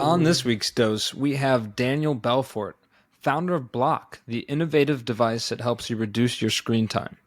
On this week's dose, we have Daniel Belfort, founder of Blok, the innovative device that helps you reduce your screen time.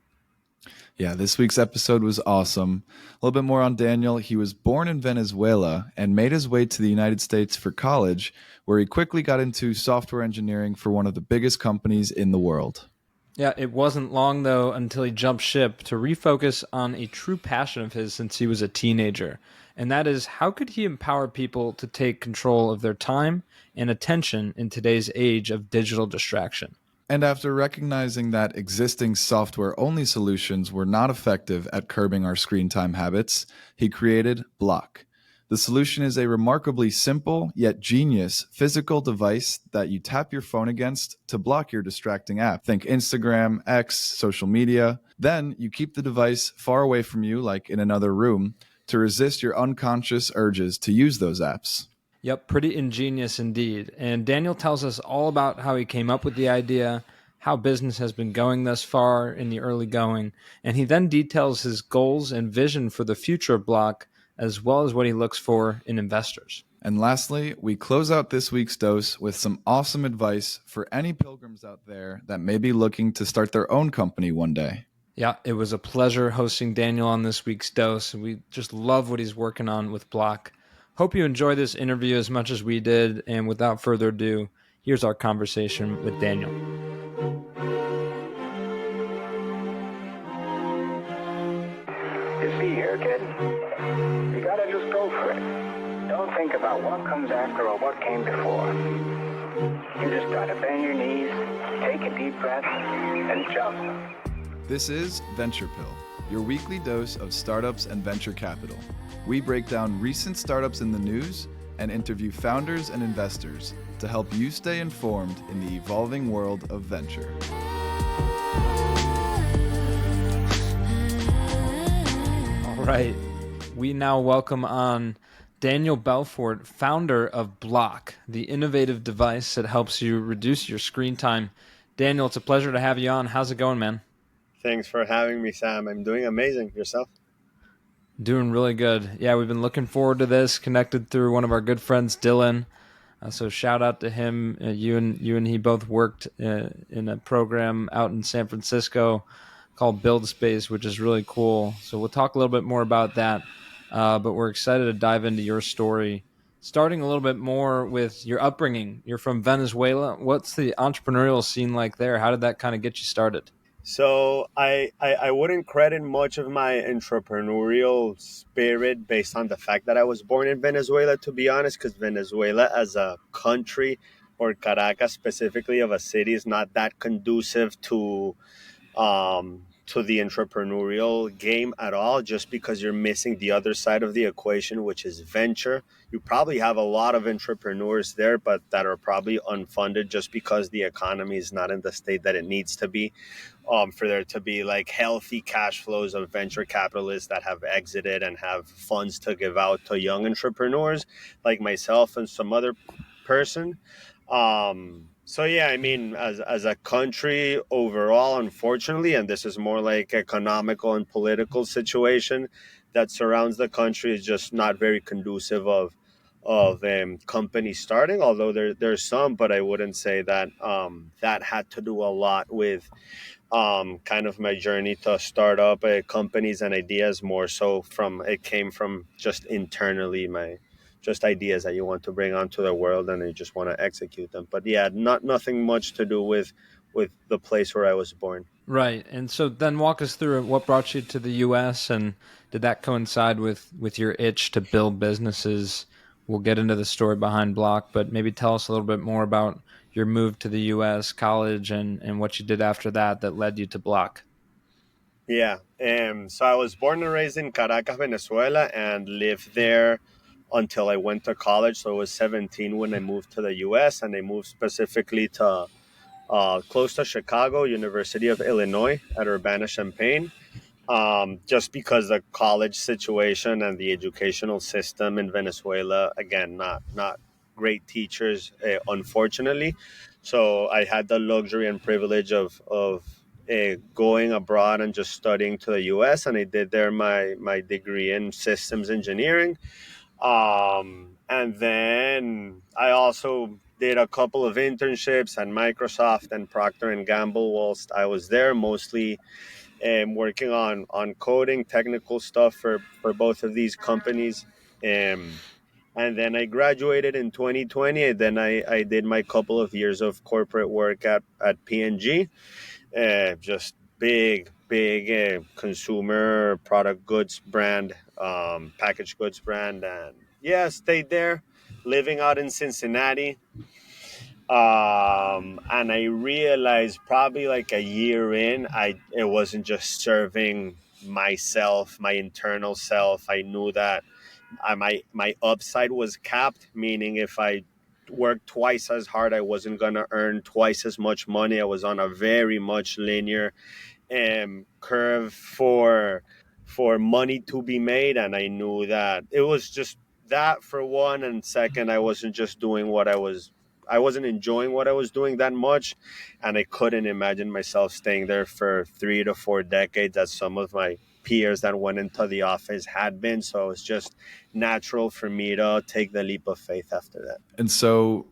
Yeah, this week's episode was awesome. A little bit more on Daniel. He was born in Venezuela and made his way to the United States for college, where he quickly got into software engineering for one of the biggest companies in the world. Yeah, it wasn't long, though, until he jumped ship to refocus on a true passion of his since he was a teenager. And that is, how could he empower people to take control of their time and attention in today's age of digital distraction? And after recognizing that existing software-only solutions were not effective at curbing our screen time habits, he created Blok. The solution is a remarkably simple yet genius physical device that you tap your phone against to block your distracting app. Think Instagram, X, social media. Then you keep the device far away from you, like in another room, to resist your unconscious urges to use those apps. Yep, pretty ingenious indeed. And Daniel tells us all about how he came up with the idea, how business has been going thus far in the early going, and he then details his goals and vision for the future of Blok, as well as what he looks for in investors. And lastly, we close out this week's dose with some awesome advice for any pilgrims out there that may be looking to start their own company one day. Yeah, it was a pleasure hosting Daniel on this week's dose. We just love what he's working on with Blok. Hope you enjoy this interview as much as we did. And without further ado, here's our conversation with Daniel. You see here, kid, you gotta just go for it. Don't think about what comes after or what came before. You just gotta bend your knees, take a deep breath, and jump. This is Venture Pill, your weekly dose of startups and venture capital. We break down recent startups in the news and interview founders and investors to help you stay informed in the evolving world of venture. All right, we now welcome on Daniel Belfort, founder of Blok, the innovative device that helps you reduce your screen time. Daniel, it's a pleasure to have you on. How's it going, man? Thanks for having me, Sam. I'm doing amazing. Yourself? Doing really good. Yeah, we've been looking forward to this, connected through one of our good friends, Dylan. So shout out to him. You and he both worked in a program out in San Francisco called Build Space, which is really cool. So we'll talk a little bit more about that. But we're excited to dive into your story. Starting a little bit more with your upbringing. You're from Venezuela. What's the entrepreneurial scene like there? How did that kind of get you started? So I wouldn't credit much of my entrepreneurial spirit based on the fact that I was born in Venezuela, to be honest, because Venezuela as a country, or Caracas specifically of a city, is not that conducive to the entrepreneurial game at all, just because you're missing the other side of the equation, which is venture. You probably have a lot of entrepreneurs there, but that are probably unfunded just because the economy is not in the state that it needs to be, for there to be like healthy cash flows of venture capitalists that have exited and have funds to give out to young entrepreneurs like myself and some other person. So yeah, I mean, as a country overall, unfortunately, and this is more like economical and political situation that surrounds the country, is just not very conducive of companies starting. Although there's some, but I wouldn't say that that had to do a lot with kind of my journey to start up companies and ideas. More so from it came from just internally my just ideas that you want to bring onto the world and you just want to execute them. But yeah, nothing much to do with the place where I was born. Right. And so then walk us through what brought you to the U.S. and did that coincide with your itch to build businesses? We'll get into the story behind Blok, but maybe tell us a little bit more about your move to the U.S., college, and what you did after that led you to Blok. Yeah. So I was born and raised in Caracas, Venezuela, and lived there until I went to college. So I was 17 when I moved to the U.S., and I moved specifically to close to Chicago, University of Illinois at Urbana-Champaign, just because the college situation and the educational system in Venezuela, again, not great teachers, unfortunately. So I had the luxury and privilege of going abroad and just studying to the U.S., and I did there my degree in systems engineering. And then I also did a couple of internships at Microsoft and Procter and Gamble whilst I was there, mostly working on coding, technical stuff for both of these companies. Um, and then I graduated in 2020. And then I did my couple of years of corporate work at P&G, just big consumer product goods brand, packaged goods brand. And yeah, stayed there, living out in Cincinnati. And I realized probably like a year in, it wasn't just serving myself, my internal self. I knew that my upside was capped, meaning if I worked twice as hard, I wasn't gonna earn twice as much money. I was on a very much linear curve for money to be made, and I knew that it was just that for one, and second, I wasn't just doing what I wasn't enjoying what I was doing that much, and I couldn't imagine myself staying there for 3 to 4 decades as some of my peers that went into the office had been. So it was just natural for me to take the leap of faith after that. And so,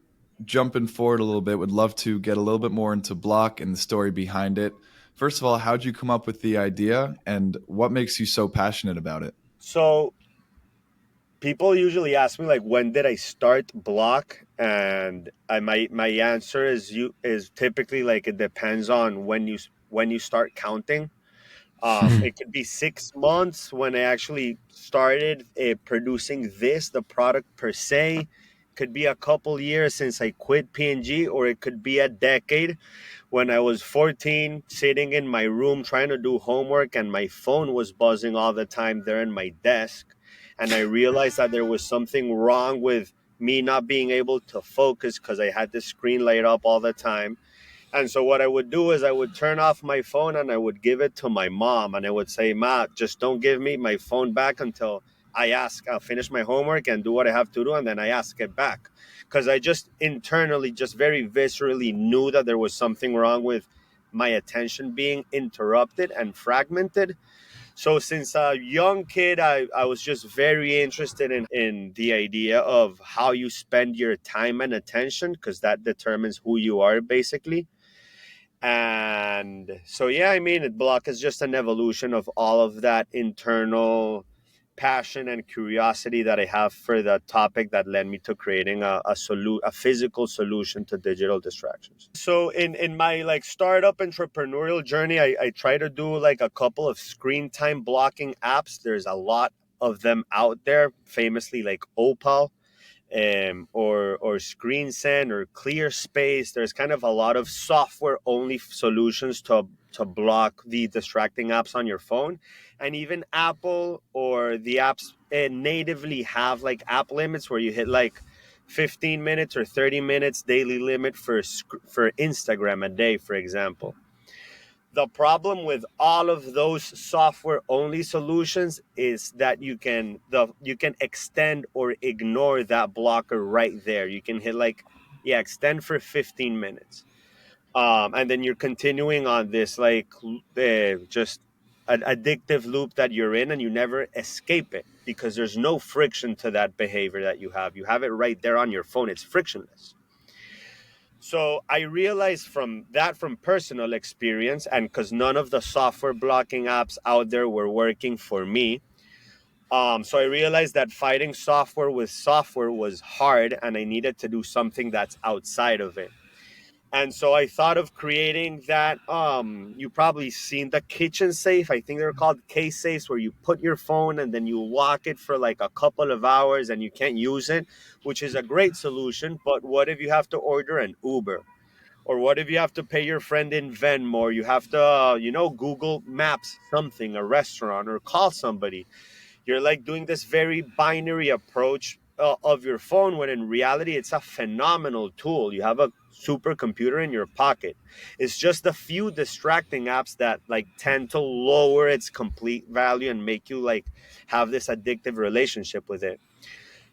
jumping forward a little bit, would love to get a little bit more into Block and the story behind it. First of all, how'd you come up with the idea, and what makes you so passionate about it? So people usually ask me like, when did I start Block? And my answer is typically like, it depends on when you start counting. It could be 6 months when I actually started producing the product per se. Could be a couple years since I quit P&G, or it could be a decade when I was 14, sitting in my room trying to do homework, and my phone was buzzing all the time there in my desk. And I realized that there was something wrong with me not being able to focus because I had the screen light up all the time. And so what I would do is I would turn off my phone and I would give it to my mom, and I would say, "Ma, just don't give me my phone back until I'll finish my homework and do what I have to do, and then I ask it back." Because I just internally, just very viscerally knew that there was something wrong with my attention being interrupted and fragmented. So since a young kid, I was just very interested in the idea of how you spend your time and attention, because that determines who you are, basically. And so, yeah, I mean, Block is just an evolution of all of that internal passion and curiosity that I have for the topic that led me to creating a physical solution to digital distractions. So in my like startup entrepreneurial journey, I try to do like a couple of screen time blocking apps. There's a lot of them out there, famously like Opal, or ScreenSend or ClearSpace. There's kind of a lot of software only solutions to block the distracting apps on your phone. And even Apple or the apps natively have like app limits where you hit like 15 minutes or 30 minutes daily limit for Instagram a day, for example. The problem with all of those software only solutions is that you can extend or ignore that blocker right there. You can hit like, yeah, extend for 15 minutes. And then you're continuing on this like just an addictive loop that you're in, and you never escape it because there's no friction to that behavior that you have. You have it right there on your phone. It's frictionless. So I realized from personal experience, and because none of the software blocking apps out there were working for me, so I realized that fighting software with software was hard, and I needed to do something that's outside of it. And so I thought of creating that. You probably seen the kitchen safe. I think they're called case safes, where you put your phone and then you lock it for like a couple of hours and you can't use it, which is a great solution. But what if you have to order an Uber? Or what if you have to pay your friend in Venmo? Or you have to, Google Maps something, a restaurant, or call somebody. You're like doing this very binary approach of your phone, when in reality, it's a phenomenal tool. You have a supercomputer in your pocket. It's just a few distracting apps that like tend to lower its complete value and make you like have this addictive relationship with it.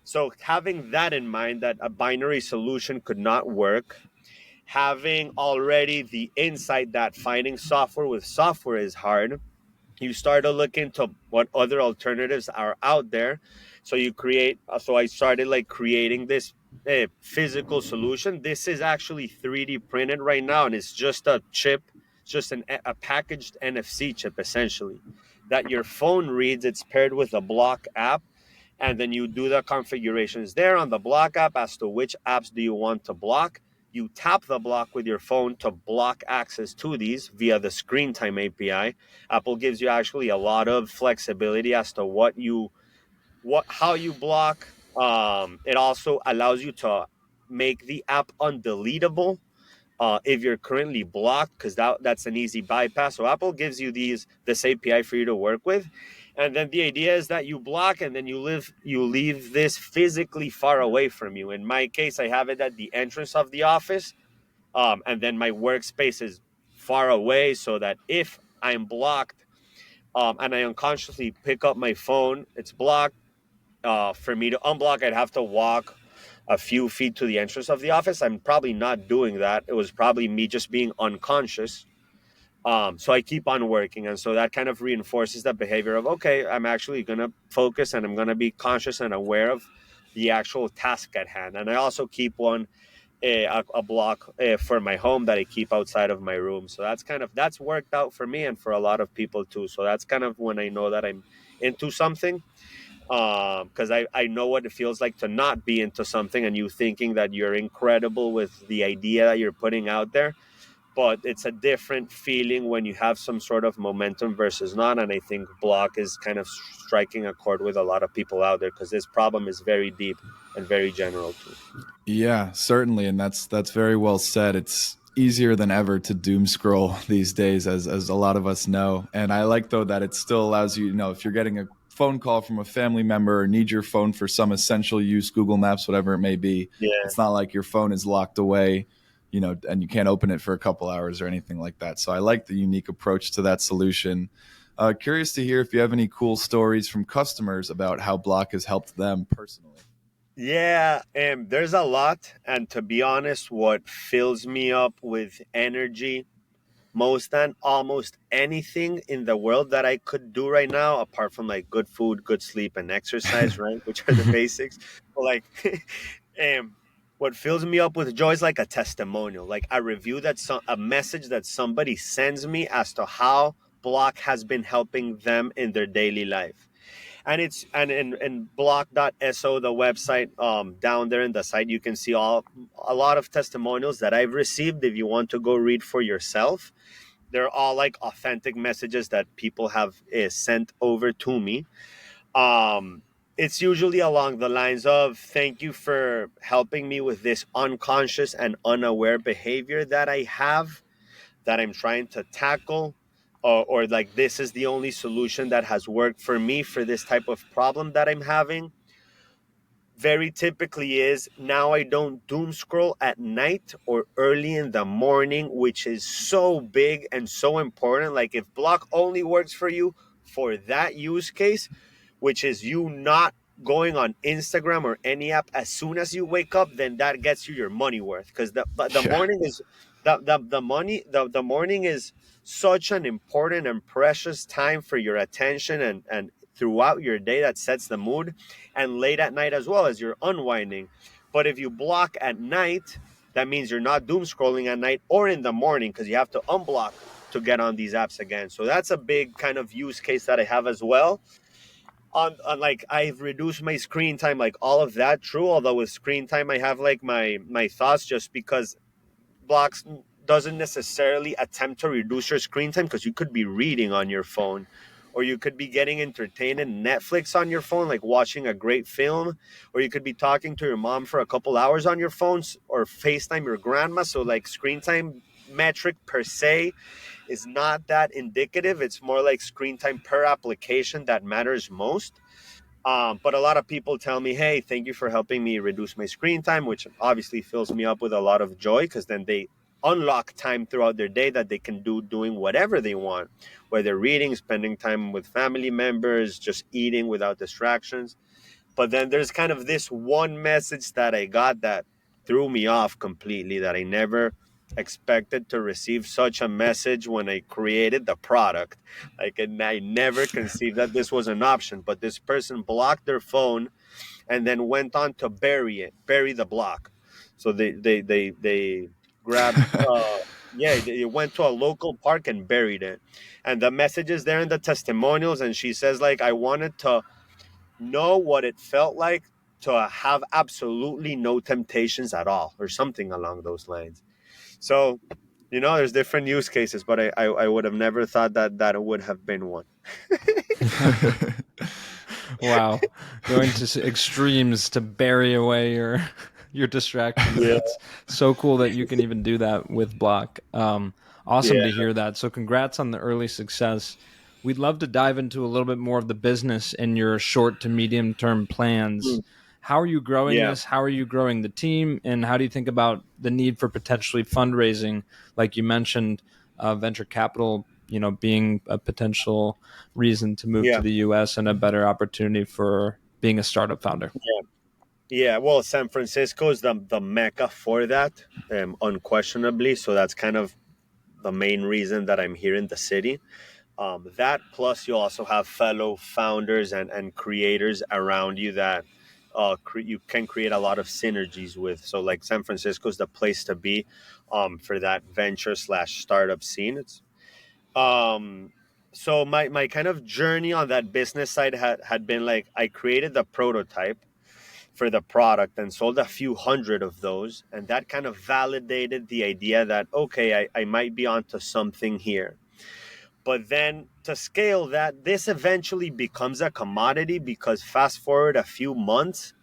So having that in mind, that a binary solution could not work, having already the insight that finding software with software is hard, you start to look into what other alternatives are out there. So you create, so I started like creating this physical solution. This is actually 3D printed right now, and it's just a chip, just a packaged NFC chip essentially that your phone reads. It's paired with a Blok app, and then you do the configurations there on the Blok app as to which apps do you want to block. You tap the Blok with your phone to block access to these via the screen time API. Apple gives you actually a lot of flexibility as to how you block. It also allows you to make the app undeletable if you're currently blocked, because that's an easy bypass. So Apple gives you this API for you to work with, and then the idea is that you block and then you leave this physically far away from you. In my case, I have it at the entrance of the office, and then my workspace is far away, so that if I'm blocked, and I unconsciously pick up my phone, it's blocked. For me to unblock, I'd have to walk a few feet to the entrance of the office. I'm probably not doing that. It was probably me just being unconscious. So I keep on working. And so that kind of reinforces the behavior of, okay, I'm actually going to focus and I'm going to be conscious and aware of the actual task at hand. And I also keep a block for my home that I keep outside of my room. So that's worked out for me and for a lot of people too. So that's kind of when I know that I'm into something, because I know what it feels like to not be into something and you thinking that you're incredible with the idea that you're putting out there, but it's a different feeling when you have some sort of momentum versus not. And I think Blok is kind of striking a chord with a lot of people out there, because this problem is very deep and very general too. Yeah, certainly, and that's very well said. It's easier than ever to doom scroll these days, as a lot of us know. And I like though that it still allows you, if you're getting a phone call from a family member or need your phone for some essential use, Google Maps, whatever it may be, Yeah. it's not like your phone is locked away, and you can't open it for a couple hours or anything like that. So I like the unique approach to that solution. Curious to hear if you have any cool stories from customers about how Blok has helped them personally. Yeah, there's a lot. And to be honest, what fills me up with energy most than almost anything in the world that I could do right now, apart from like good food, good sleep, and exercise, right? Which are the basics. But like, um, what fills me up with joy is like a testimonial, like a review a message that somebody sends me as to how Blok has been helping them in their daily life. And it's and in Blok.so, the website, down there in the site, you can see a lot of testimonials that I've received. If you want to go read for yourself, they're all like authentic messages that people have sent over to me. It's usually along the lines of, thank you for helping me with this unconscious and unaware behavior that I have, that I'm trying to tackle, or like, this is the only solution that has worked for me for this type of problem that I'm having. Very typically is, now I don't doom scroll at night or early in the morning, which is so big and so important. Like, if Blok only works for you for that use case, which is you not going on Instagram or any app as soon as you wake up, then that gets you your money worth. Because the Yeah. morning is the morning is such an important and precious time for your attention, and throughout your day, that sets the mood, and late at night as well, as you're unwinding. But if you block at night, that means you're not doom scrolling at night or in the morning, because you have to unblock to get on these apps again. So that's a big kind of use case that I have as well. On like, I've reduced my screen time, like all of that, true. Although with screen time, I have like my thoughts, just because Blocks doesn't necessarily attempt to reduce your screen time, because you could be reading on your phone, or you could be getting entertained in Netflix on your phone, like watching a great film, or you could be talking to your mom for a couple hours on your phones, or FaceTime your grandma. So like, screen time metric per se is not that indicative. It's more like screen time per application that matters most. But a lot of people tell me, hey, thank you for helping me reduce my screen time, which obviously fills me up with a lot of joy, because then they unlock time throughout their day that they can do doing whatever they want, whether reading, spending time with family members, just eating without distractions. But then there's kind of this one message that I got that threw me off completely, that I never expected to receive such a message when I created the product. Like, and I never conceived that this was an option. But this person blocked their phone and then went on to bury the block. So they grabbed. Yeah, they went to a local park and buried it. And the message is there in the testimonials. And she says, like, I wanted to know what it felt like to have absolutely no temptations at all, or something along those lines. So, there's different use cases, but I would have never thought that that would have been one. Wow, going to extremes to bury away your your distractions. Yeah, That's so cool that you can even do that with Block. Awesome yeah, to hear that. So congrats on the early success. We'd love to dive into a little bit more of the business and your short to medium term plans. mm, How are you growing yeah, this? How are you growing the team? And how do you think about the need for potentially fundraising, like you mentioned, venture capital, being a potential reason to move to yeah, the US and a better opportunity for being a startup founder? yeah. Yeah, well, San Francisco is the mecca for that, unquestionably. So that's kind of the main reason that I'm here in the city. That plus you also have fellow founders and creators around you that you can create a lot of synergies with. So like San Francisco is the place to be for that venture slash startup scene. Um, so my kind of journey on that business side had been like I created the prototype for the product and sold a few hundred of those, and that kind of validated the idea that okay, I might be onto something here. But then to scale that, this eventually becomes a commodity because fast forward a few months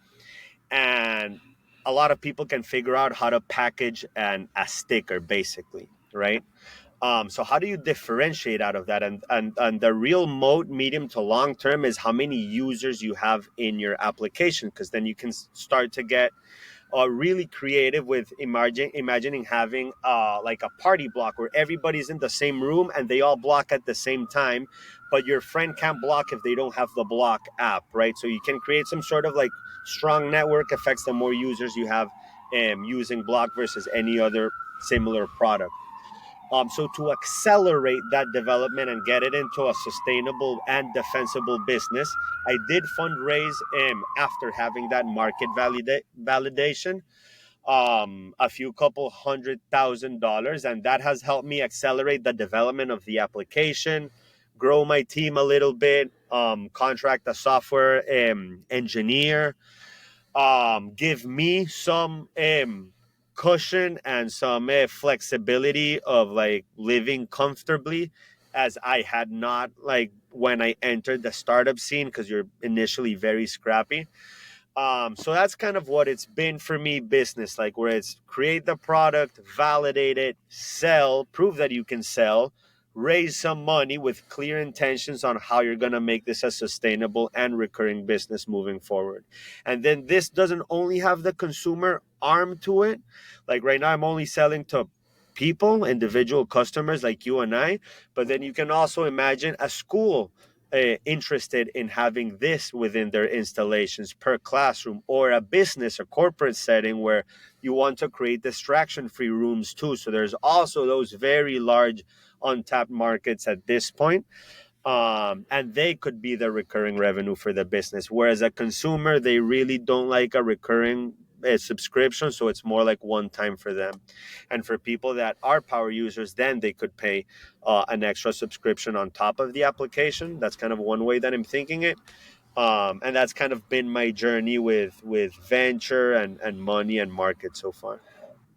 and a lot of people can figure out how to package a sticker, basically, right? So how do you differentiate out of that? And the real moat, medium to long term, is how many users you have in your application, because then you can start to get really creative with imagining having like a party block where everybody's in the same room and they all block at the same time, but your friend can't block if they don't have the Block app, right? So you can create some sort of like strong network effects the more users you have using Block versus any other similar product. So to accelerate that development and get it into a sustainable and defensible business, I did fundraise after having that market validation, a few couple $100,000, and that has helped me accelerate the development of the application, grow my team a little bit, contract a software engineer, give me some cushion and some flexibility of like living comfortably, as I had not like when I entered the startup scene, because you're initially very scrappy. So that's kind of what it's been for me, business, like where it's create the product, validate it, sell, prove that you can sell, raise some money with clear intentions on how you're going to make this a sustainable and recurring business moving forward. And then this doesn't only have the consumer arm to it. Like right now, I'm only selling to people, individual customers like you and I, but then you can also imagine a school interested in having this within their installations per classroom, or a business, a corporate setting where you want to create distraction free rooms too. So there's also those very large untapped markets at this point. And they could be the recurring revenue for the business. Whereas a consumer, they really don't like a recurring subscription, so it's more like one time for them. And for people that are power users, then they could pay an extra subscription on top of the application. That's kind of one way that I'm thinking it. And that's kind of been my journey with venture and money and market so far.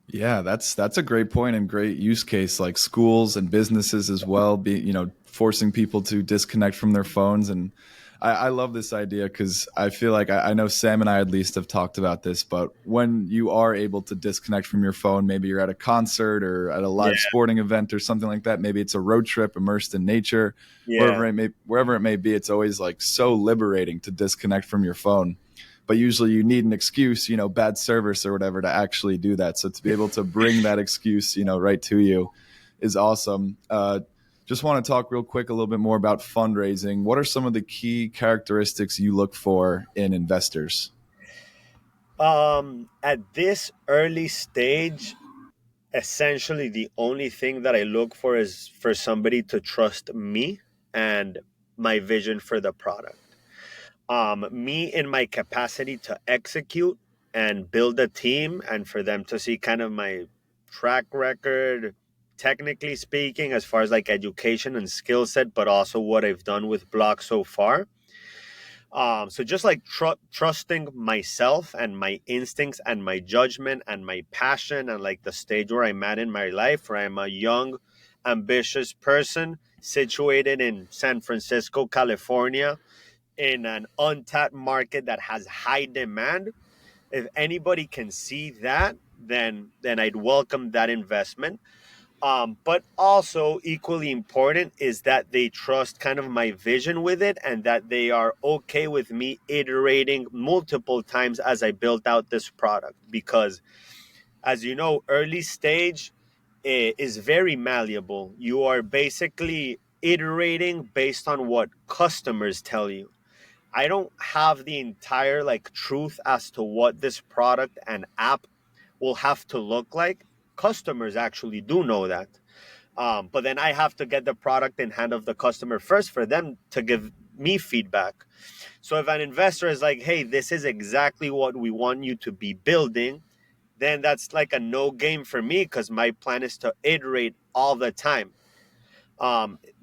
Yeah, that's a great point and great use case. Like schools and businesses as well, be forcing people to disconnect from their phones. And I love this idea because I feel like I know Sam and I at least have talked about this. But when you are able to disconnect from your phone, maybe you're at a concert or at a Yeah, live sporting event or something like that. Maybe it's a road trip immersed in nature, yeah, wherever it may be. It's always like so liberating to disconnect from your phone, but usually you need an excuse, bad service or whatever, to actually do that. So to be able to bring that excuse, right to you is awesome. Just want to talk real quick a little bit more about fundraising. What are some of the key characteristics you look for in investors? at this early stage, essentially the only thing that I look for is for somebody to trust me and my vision for the product. Me in my capacity to execute and build a team, and for them to see kind of my track record, technically speaking, as far as like education and skill set, but also what I've done with Blok so far. So just like trusting myself and my instincts and my judgment and my passion and like the stage where I'm at in my life, where I'm a young, ambitious person situated in San Francisco, California, in an untapped market that has high demand. If anybody can see that, then I'd welcome that investment. But also equally important is that they trust kind of my vision with it, and that they are okay with me iterating multiple times as I build out this product. Because, as you know, early stage is very malleable. You are basically iterating based on what customers tell you. I don't have the entire like truth as to what this product and app will have to look like. Customers actually do know that. But then I have to get the product in hand of the customer first for them to give me feedback. So if an investor is like, hey, this is exactly what we want you to be building, then that's like a no game for me, because my plan is to iterate all the time.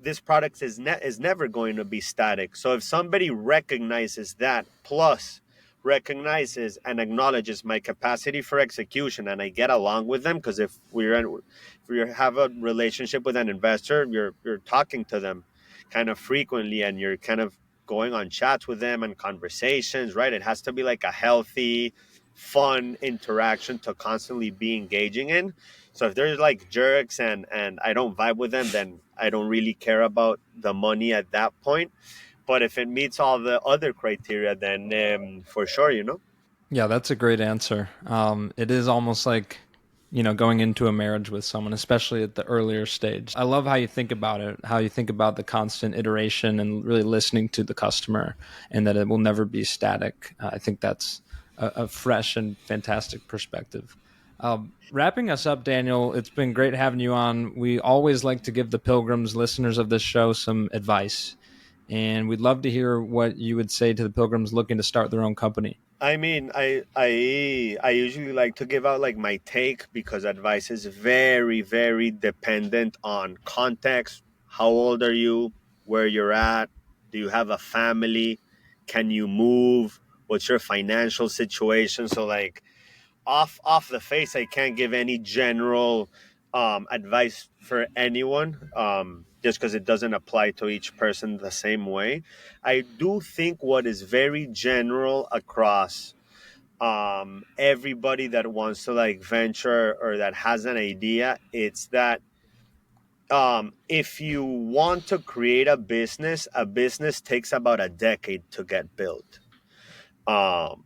This product is never going to be static. So if somebody recognizes that, plus recognizes and acknowledges my capacity for execution, and I get along with them, because if we have a relationship with an investor, you're talking to them kind of frequently, and you're kind of going on chats with them and conversations, right? It has to be like a healthy, fun interaction to constantly be engaging in. So if there's like jerks and I don't vibe with them, then I don't really care about the money at that point. But if it meets all the other criteria, then for sure, you know. Yeah, that's a great answer. It is almost like, going into a marriage with someone, especially at the earlier stage. I love how you think about it, how you think about the constant iteration and really listening to the customer, and that it will never be static. I think that's a fresh and fantastic perspective. Wrapping us up, Daniel, it's been great having you on. We always like to give the Pilgrims, listeners of this show, some advice. And we'd love to hear what you would say to the Pilgrims looking to start their own company. I mean, I usually like to give out like my take, because advice is very, very dependent on context. How old are you? Where you're at? Do you have a family? Can you move? What's your financial situation? So like, off the face, I can't give any general advice for anyone, just because it doesn't apply to each person the same way. I do think what is very general across everybody that wants to like venture or that has an idea, it's that if you want to create a business takes about a decade to get built. Um,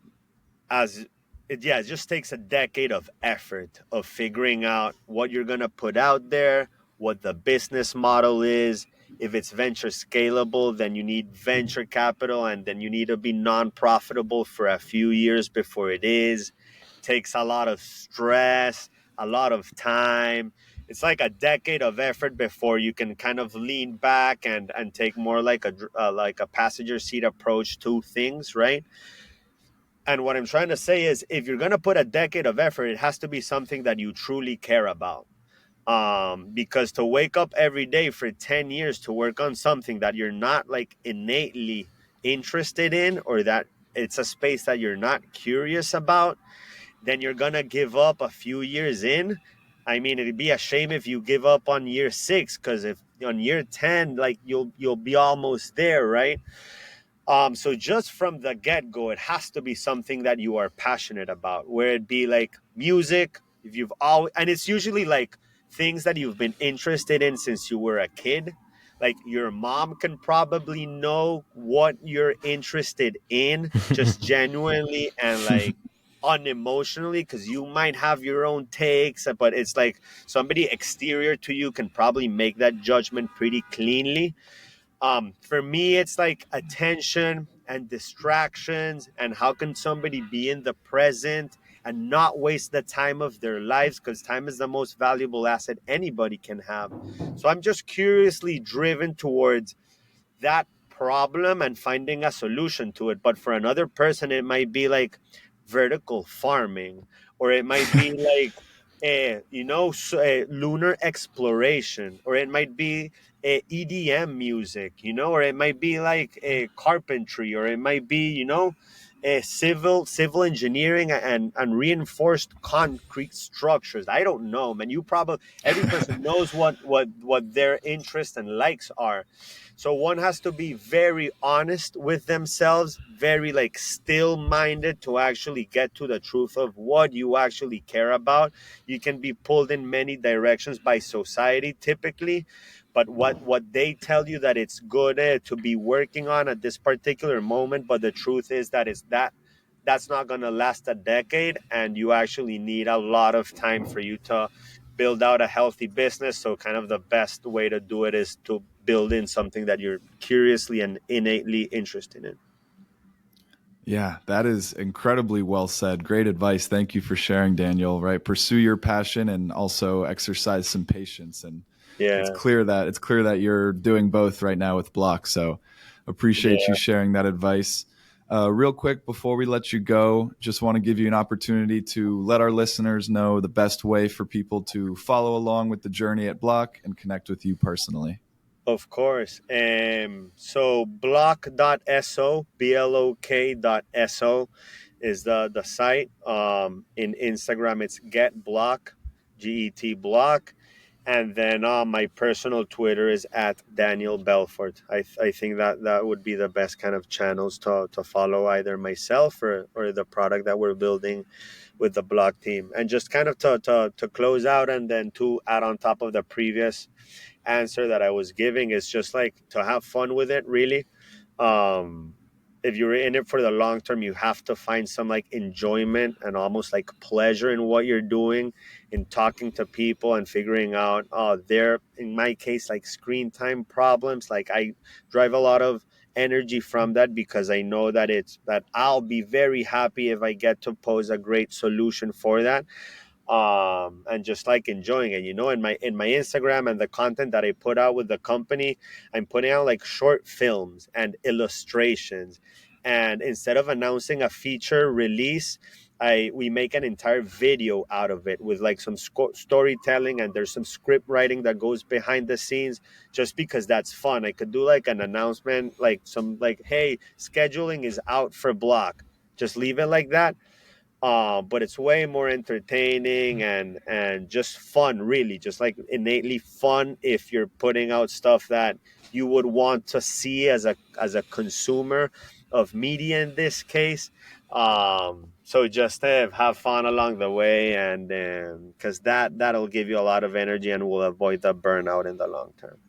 as it just takes a decade of effort of figuring out what you're going to put out there, what the business model is. If it's venture scalable, then you need venture capital, and then you need to be non-profitable for a few years before it is. Takes a lot of stress, a lot of time. It's like a decade of effort before you can kind of lean back and take more like a passenger seat approach to things, right? And what I'm trying to say is, if you're going to put a decade of effort, it has to be something that you truly care about. Because to wake up every day for 10 years to work on something that you're not like innately interested in, or that it's a space that you're not curious about, then you're going to give up a few years in. I mean, it'd be a shame if you give up on year 6, because if on year 10, like you'll be almost there, right? So just from the get go, it has to be something that you are passionate about, where it be like music, if you've always, and it's usually like things that you've been interested in since you were a kid. Like your mom can probably know what you're interested in, just genuinely and like unemotionally, because you might have your own takes, but it's like somebody exterior to you can probably make that judgment pretty cleanly. For me, it's like attention and distractions, and how can somebody be in the present and not waste the time of their lives, because time is the most valuable asset anybody can have. So I'm just curiously driven towards that problem and finding a solution to it. But for another person, it might be like vertical farming, or it might be like, lunar exploration, or it might be EDM music, or it might be like carpentry, or it might be, civil engineering and reinforced concrete structures. I don't know, man. Every person knows what their interests and likes are. So one has to be very honest with themselves, very like still minded to actually get to the truth of what you actually care about. You can be pulled in many directions by society typically, but what they tell you that it's good to be working on at this particular moment, but the truth is that's not going to last a decade, and you actually need a lot of time for you to build out a healthy business. So kind of the best way to do it is to build in something that you're curiously and innately interested in. Yeah, that is incredibly well said. Great advice. Thank you for sharing, Daniel. Right, pursue your passion and also exercise some patience. And it's Yeah. clear that you're doing both right now with Blok. So appreciate you Yeah. sharing that advice. Real quick before we let you go, just want to give you an opportunity to let our listeners know the best way for people to follow along with the journey at Blok and connect with you personally. Of course. So blok.so, blok.so is the site. In Instagram, it's Get Blok, GET Blok. And then my personal Twitter is at Daniel Belfort. I think that would be the best kind of channels to follow, either myself or the product that we're building with the Blok team. And just kind of to close out, and then to add on top of the previous answer that I was giving, is just like to have fun with it, really. Um, if you're in it for the long term, you have to find some like enjoyment and almost like pleasure in what you're doing, in talking to people and figuring out, in my case, like screen time problems. Like I drive a lot of energy from that, because I know that I'll be very happy if I get to pose a great solution for that, and just like enjoying it, in my Instagram and the content that I put out with the company. I'm putting out like short films and illustrations, and instead of announcing a feature release, we make an entire video out of it with like some storytelling, and there's some script writing that goes behind the scenes, just because that's fun. I could do like an announcement, like some like, hey, scheduling is out for Blok, just leave it like that. But it's way more entertaining and just fun, really, just like innately fun if you're putting out stuff that you would want to see as a consumer of media in this case. So just have fun along the way, and because that'll give you a lot of energy and will avoid the burnout in the long term.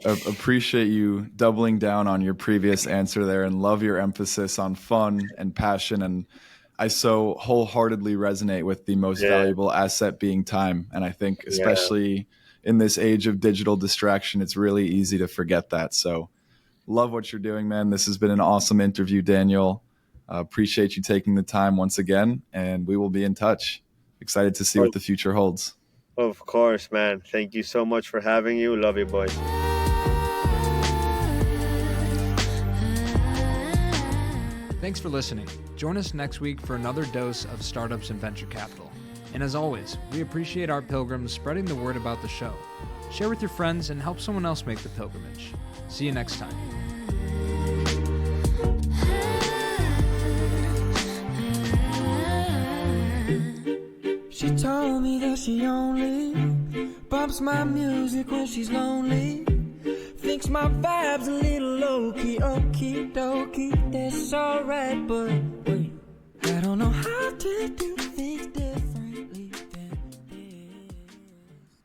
Appreciate you doubling down on your previous answer there, and love your emphasis on fun and passion. And I so wholeheartedly resonate with the most Yeah. valuable asset being time. And I think Yeah. especially in this age of digital distraction, it's really easy to forget that. So love what you're doing, man. This has been an awesome interview, Daniel. Appreciate you taking the time once again, and we will be in touch. Excited to see what the future holds. Of course, man. Thank you so much for having you. Love you, boys. Thanks for listening. Join us next week for another dose of startups and venture capital. And as always, we appreciate our pilgrims spreading the word about the show. Share with your friends and help someone else make the pilgrimage. See you next time. She told me that she only bumps my music when she's lonely. Thinks my vibe's a little low-key, okie dokie, that's alright, but wait, I don't know how to do